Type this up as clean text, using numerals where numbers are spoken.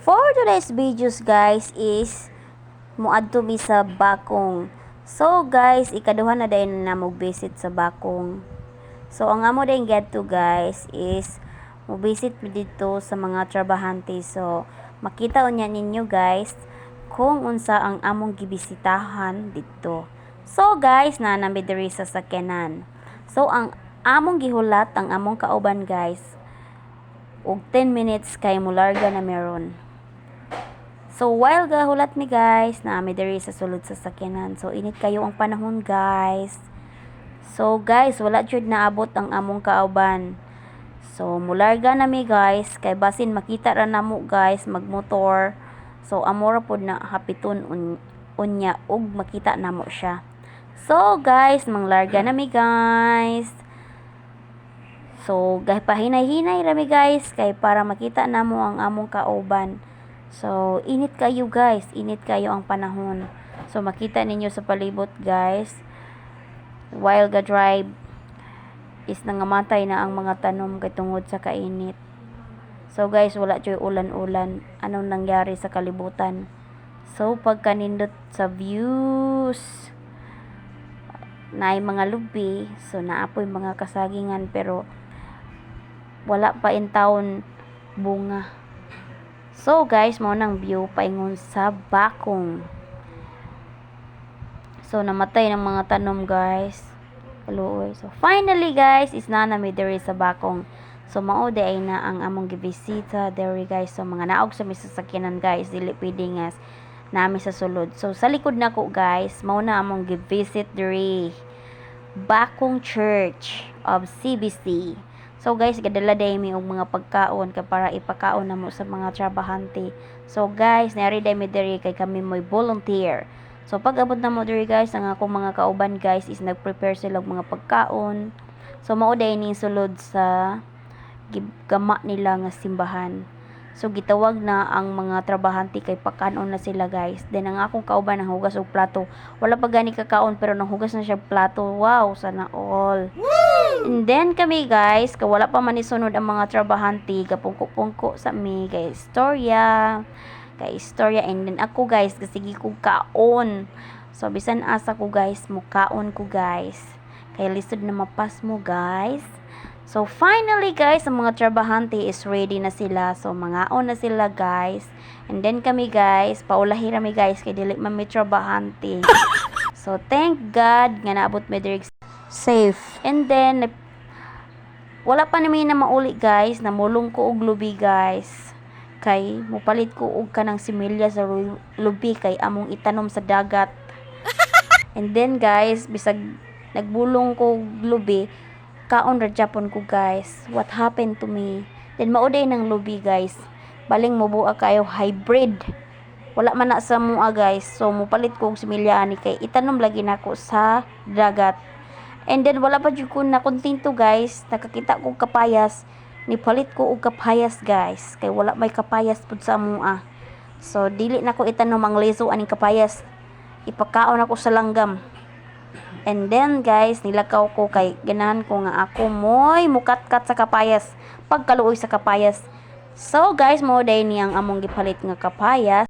For today's videos guys is muadto mi sa Bakong. So guys, ikaduha na dayon na mo-visit sa Bakong. So ang amo dayon gadto guys is mo-visit mi dito sa mga trabahante. So makita unya ninyo guys kung unsa ang among gibisitahan dito. So guys, nanami diri sa sakyanan. So ang among gihulat ang among kauban guys og 10 minutes kay mularga na meron. So while gahulat mi guys, naami diri sa sulod sa sakyanan. So init kayo ang panahon guys. So guys, wala jud naabot ang among kauban. So mularga na mi guys kay basin makita ra namo guys magmotor. So amora pod na hapiton unya ug makita namo siya. So guys, manglarga na mi guys. So pahinay-hinay ra mi guys kay para makita namo ang among kauban. So, init kayo guys. Init kayo ang panahon. So, makita ninyo sa palibot guys. While ga drive is nangamatay na ang mga tanom kay tungod sa kainit. So, guys, wala joy ulan-ulan. Anong nangyari sa kalibutan? So, pagkanindot sa views, naay mga lubi. So, naapoy mga kasagingan pero wala pa in taon bunga. So guys, mo nang view paingon sa Bakong. So namatay ng mga tanom guys. Kaluoy. So finally guys, is na mi diri sa Bakong. So mao ay na ang among gibisita diri guys. So mga naog sa misasakyanan guys, dili pwede nga nami sa sulod. So sa likod nako guys, mao na among givisit diri Bakong Church of CBC. So guys, gadala day mi og mga pagkaon kay para ipakaon namo sa mga trabahante. So guys, nari day mi diri kay kami mo'y volunteer. So pag abot namo diri guys, ang akong mga kauban guys is nagprepare sila og mga pagkaon. So mao day ni sulod sa gama nila nga simbahan. So gitawag na ang mga trabahante kay pakaon na sila guys. Then ang akong kauban nang hugas og plato. Wala pa gani kakaon pero nang hugas na siya plato. Wow, sana all. And then kami guys, wala pa man isunod ang mga trabahante, kapungko-pungko sa mi kay istorya. And then ako guys, kasigi ko kaon. So bisan asa ko guys, mukaon ko guys. Kay lisod na mapas mo guys. So finally guys, ang mga trabahante is ready na sila. So mangaon na sila guys. And then kami guys, paulahi rami guys kay dili man may trabahante. So thank God nga naabot mi diri safe. And then wala pa namin na mauli guys, namulong ko og lubi guys. Kay mupalit ko og kanang similya sa lubi kay among itanom sa dagat. And then guys, bisag nagbulong ko og lubi, kaon ra Japon ko guys. What happened to me? Then mauday ng lubi guys. Baling mobuak kayo hybrid. Wala man na sa mua guys. So mupalit ko og similya ani kay itanom lagi nako sa dagat. And then wala pa jud ko na kontento guys. Nakakita ko kapayas. Nipalit ko og kapayas guys. Kay wala may kapayas pud sa mua. So dili nako itanom ang leso aning kapayas. Ipakaon ako sa langgam. And then guys, nilakaw ko kay ganahan ko nga ako moy mukatkat sa kapayas. Pagkaluoy sa kapayas. So guys, mo day niyang among gipalit nga kapayas.